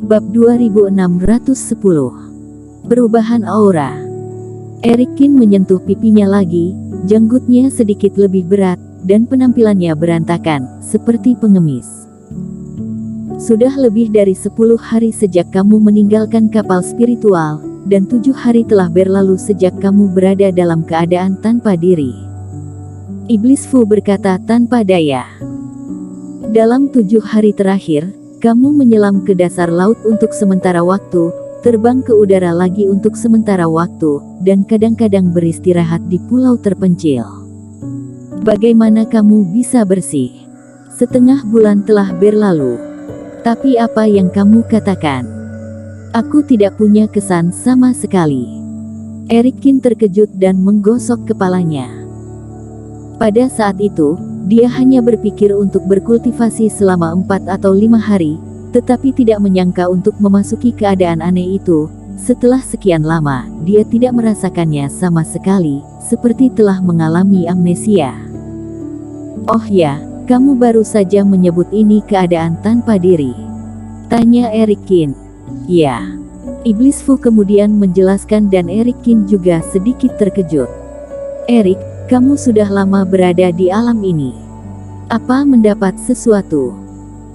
Bab 2610. Perubahan aura. Erikin menyentuh pipinya lagi, janggutnya sedikit lebih berat, dan penampilannya berantakan, seperti pengemis. Sudah lebih dari 10 hari sejak kamu meninggalkan kapal spiritual, dan 7 hari telah berlalu sejak kamu berada dalam keadaan tanpa diri. Iblis Fu berkata tanpa daya. Dalam 7 hari terakhir, kamu menyelam ke dasar laut untuk sementara waktu, terbang ke udara lagi untuk sementara waktu, dan kadang-kadang beristirahat di pulau terpencil. Bagaimana kamu bisa bersih? Setengah bulan telah berlalu. Tapi apa yang kamu katakan? Aku tidak punya kesan sama sekali. Erikin terkejut dan menggosok kepalanya. Pada saat itu, dia hanya berpikir untuk berkultivasi selama 4 atau 5 hari, tetapi tidak menyangka untuk memasuki keadaan aneh itu. Setelah sekian lama, dia tidak merasakannya sama sekali, seperti telah mengalami amnesia. Oh ya, kamu baru saja menyebut ini keadaan tanpa diri? Tanya Erikin. Ya. Iblis Fu kemudian menjelaskan dan Erikin juga sedikit terkejut. Erik, kamu sudah lama berada di alam ini. Apa mendapat sesuatu?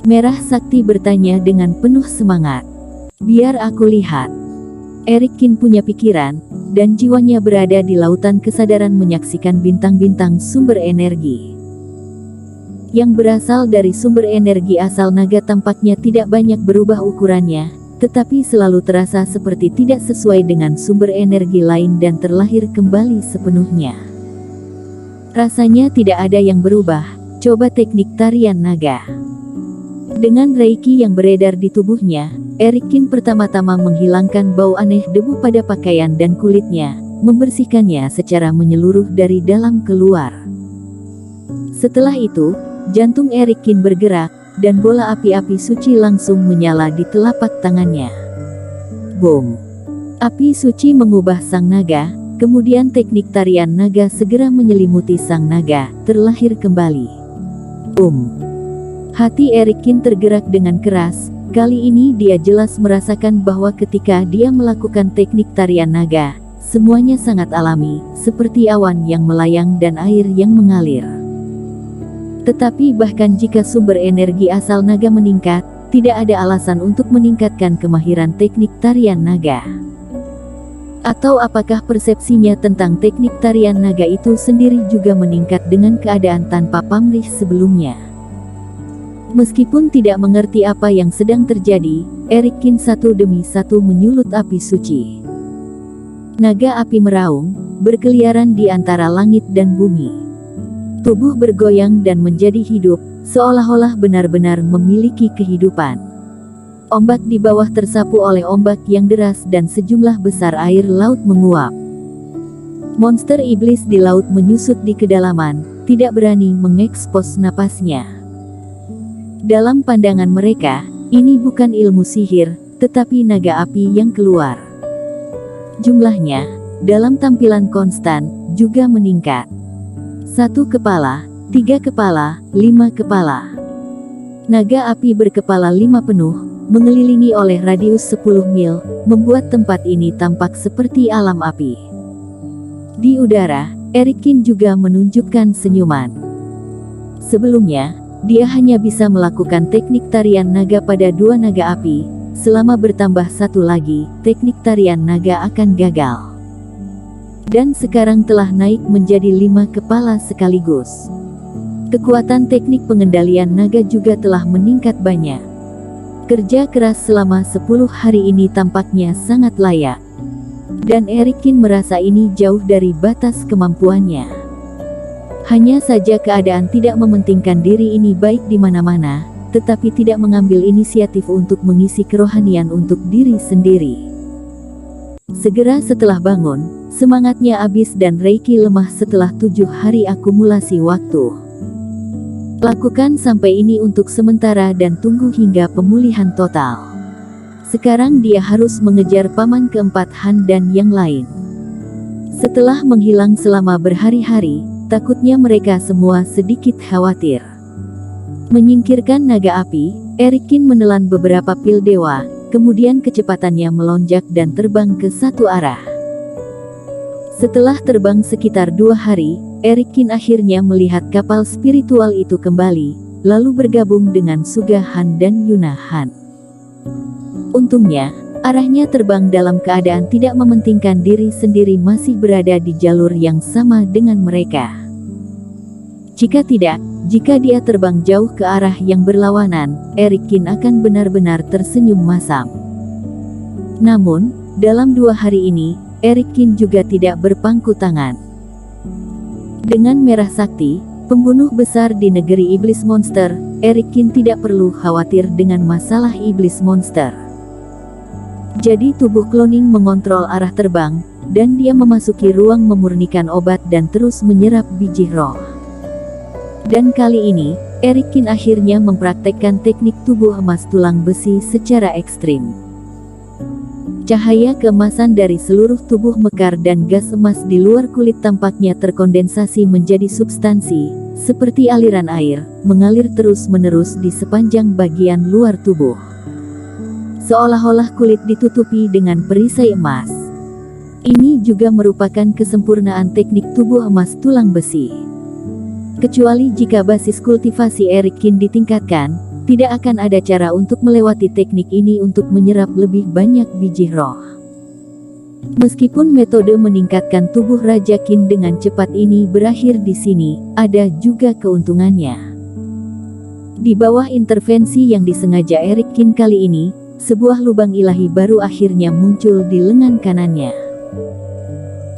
Merah Sakti bertanya dengan penuh semangat. Biar aku lihat. Erikin punya pikiran, dan jiwanya berada di lautan kesadaran menyaksikan bintang-bintang sumber energi. Yang berasal dari sumber energi asal naga tampaknya tidak banyak berubah ukurannya, tetapi selalu terasa seperti tidak sesuai dengan sumber energi lain dan terlahir kembali sepenuhnya. Rasanya tidak ada yang berubah. Coba teknik tarian naga. Dengan reiki yang beredar di tubuhnya, Erikin pertama-tama menghilangkan bau aneh debu pada pakaian dan kulitnya, membersihkannya secara menyeluruh dari dalam keluar. Setelah itu, jantung Erikin bergerak, dan bola api-api suci langsung menyala di telapak tangannya. Boom! Api suci mengubah sang naga, kemudian teknik tarian naga segera menyelimuti sang naga, terlahir kembali. Hati Erikin tergerak dengan keras, kali ini dia jelas merasakan bahwa ketika dia melakukan teknik tarian naga, semuanya sangat alami, seperti awan yang melayang dan air yang mengalir. Tetapi bahkan jika sumber energi asal naga meningkat, tidak ada alasan untuk meningkatkan kemahiran teknik tarian naga. Atau apakah persepsinya tentang teknik tarian naga itu sendiri juga meningkat dengan keadaan tanpa pamrih sebelumnya? Meskipun tidak mengerti apa yang sedang terjadi, Erikin satu demi satu menyulut api suci. Naga api meraung, berkeliaran di antara langit dan bumi. Tubuh bergoyang dan menjadi hidup, seolah-olah benar-benar memiliki kehidupan. Ombak di bawah tersapu oleh ombak yang deras dan sejumlah besar air laut menguap. Monster iblis di laut menyusut di kedalaman, tidak berani mengekspos napasnya. Dalam pandangan mereka, ini bukan ilmu sihir, tetapi naga api yang keluar. Jumlahnya, dalam tampilan konstan, juga meningkat. 1 kepala, 3 kepala, 5 kepala. Naga api berkepala 5 penuh, mengelilingi oleh radius 10 mil, membuat tempat ini tampak seperti alam api. Di udara, Erikin juga menunjukkan senyuman. Sebelumnya, dia hanya bisa melakukan teknik tarian naga pada 2 naga api, selama bertambah 1 lagi, teknik tarian naga akan gagal. Dan sekarang telah naik menjadi 5 kepala sekaligus. Kekuatan teknik pengendalian naga juga telah meningkat banyak. Kerja keras selama 10 hari ini tampaknya sangat layak. Dan Erikin merasa ini jauh dari batas kemampuannya. Hanya saja keadaan tidak mementingkan diri ini baik di mana-mana, tetapi tidak mengambil inisiatif untuk mengisi kerohanian untuk diri sendiri. Segera setelah bangun, semangatnya habis dan reiki lemah setelah 7 hari akumulasi waktu. Lakukan sampai ini untuk sementara dan tunggu hingga pemulihan total. Sekarang dia harus mengejar paman keempat Han dan yang lain. Setelah menghilang selama berhari-hari, takutnya mereka semua sedikit khawatir. Menyingkirkan naga api, Erikin menelan beberapa pil dewa, kemudian kecepatannya melonjak dan terbang ke satu arah. Setelah terbang sekitar 2 hari, Erikin akhirnya melihat kapal spiritual itu kembali, lalu bergabung dengan Suga Han dan Yuna Han. Untungnya, arahnya terbang dalam keadaan tidak mementingkan diri sendiri, masih berada di jalur yang sama dengan mereka. Jika dia terbang jauh ke arah yang berlawanan, Erikin akan benar-benar tersenyum masam. Namun, dalam 2 hari ini, Erikin juga tidak berpangku tangan. Dengan merah sakti, pembunuh besar di negeri iblis monster, Erikin tidak perlu khawatir dengan masalah iblis monster. Jadi tubuh cloning mengontrol arah terbang, dan dia memasuki ruang memurnikan obat dan terus menyerap biji roh. Dan kali ini, Erikin akhirnya mempraktekkan teknik tubuh emas tulang besi secara ekstrim. Cahaya keemasan dari seluruh tubuh mekar dan gas emas di luar kulit tampaknya terkondensasi menjadi substansi, seperti aliran air, mengalir terus-menerus di sepanjang bagian luar tubuh. Seolah-olah kulit ditutupi dengan perisai emas. Ini juga merupakan kesempurnaan teknik tubuh emas tulang besi. Kecuali jika basis kultivasi Erikin ditingkatkan, tidak akan ada cara untuk melewati teknik ini untuk menyerap lebih banyak biji roh. Meskipun metode meningkatkan tubuh Raja Qin dengan cepat ini berakhir di sini, ada juga keuntungannya. Di bawah intervensi yang disengaja Erikin kali ini, sebuah lubang ilahi baru akhirnya muncul di lengan kanannya.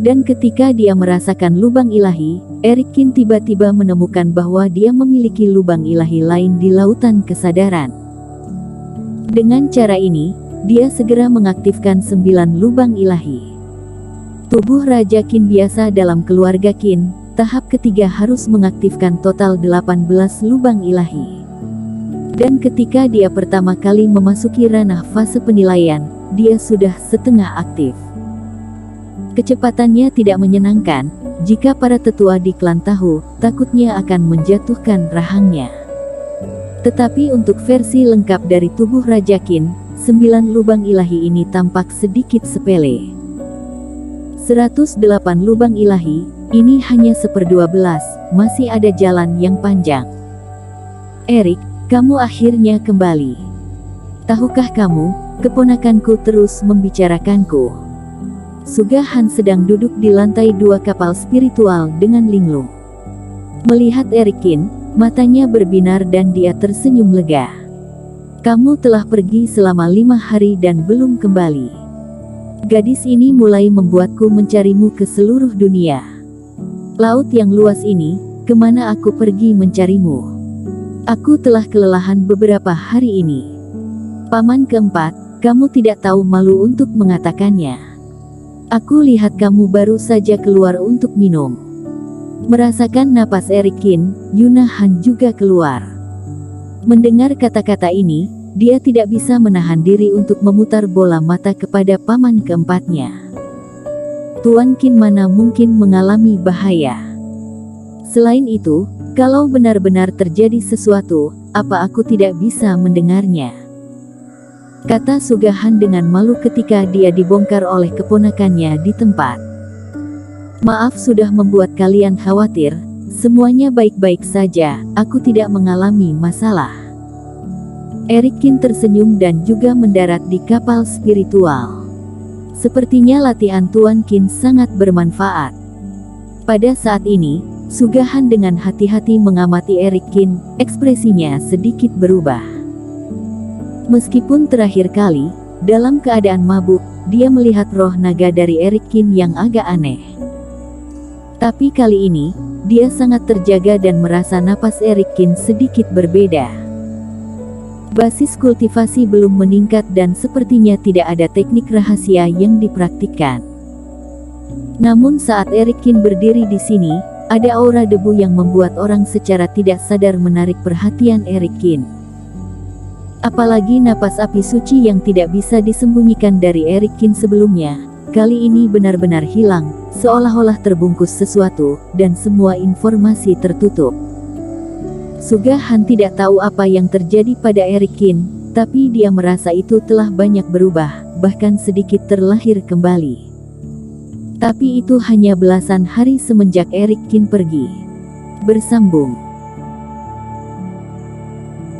Dan ketika dia merasakan lubang ilahi, Erikin tiba-tiba menemukan bahwa dia memiliki lubang ilahi lain di lautan kesadaran. Dengan cara ini, dia segera mengaktifkan 9 lubang ilahi. Tubuh Raja Qin biasa dalam keluarga Qin, tahap ketiga harus mengaktifkan total 18 lubang ilahi. Dan ketika dia pertama kali memasuki ranah fase penilaian, dia sudah setengah aktif. Kecepatannya tidak menyenangkan. Jika para tetua di klan tahu, takutnya akan menjatuhkan rahangnya. Tetapi untuk versi lengkap dari tubuh Raja Qin, 9 lubang ilahi ini tampak sedikit sepele. 108 lubang ilahi, ini hanya 1/12, masih ada jalan yang panjang. Erik, kamu akhirnya kembali. Tahukah kamu, keponakanku terus membicarakanku. Suga Han sedang duduk di lantai 2 kapal spiritual dengan linglung. Melihat Erikin, matanya berbinar dan dia tersenyum lega. Kamu telah pergi selama 5 hari dan belum kembali. Gadis ini mulai membuatku mencarimu ke seluruh dunia. Laut yang luas ini, kemana aku pergi mencarimu? Aku telah kelelahan beberapa hari ini. Paman keempat, kamu tidak tahu malu untuk mengatakannya. Aku lihat kamu baru saja keluar untuk minum. Merasakan napas Erikin, Yuna Han juga keluar. Mendengar kata-kata ini, dia tidak bisa menahan diri untuk memutar bola mata kepada paman keempatnya. Tuan Qin mana mungkin mengalami bahaya. Selain itu, kalau benar-benar terjadi sesuatu, apa aku tidak bisa mendengarnya? Kata Suga Han dengan malu ketika dia dibongkar oleh keponakannya di tempat. Maaf sudah membuat kalian khawatir, semuanya baik-baik saja, aku tidak mengalami masalah. Erikin tersenyum dan juga mendarat di kapal spiritual. Sepertinya latihan Tuan Qin sangat bermanfaat. Pada saat ini, Suga Han dengan hati-hati mengamati Erikin, ekspresinya sedikit berubah. Meskipun terakhir kali, dalam keadaan mabuk, dia melihat roh naga dari Erikin yang agak aneh. Tapi kali ini, dia sangat terjaga dan merasa napas Erikin sedikit berbeda. Basis kultivasi belum meningkat dan sepertinya tidak ada teknik rahasia yang dipraktikkan. Namun saat Erikin berdiri di sini, ada aura debu yang membuat orang secara tidak sadar menarik perhatian Erikin. Apalagi napas api suci yang tidak bisa disembunyikan dari Erikin sebelumnya, kali ini benar-benar hilang, seolah-olah terbungkus sesuatu, dan semua informasi tertutup. Suga Han tidak tahu apa yang terjadi pada Erikin, Tapi dia merasa itu telah banyak berubah, bahkan sedikit terlahir kembali. Tapi itu hanya belasan hari semenjak Eric Kin pergi. Bersambung.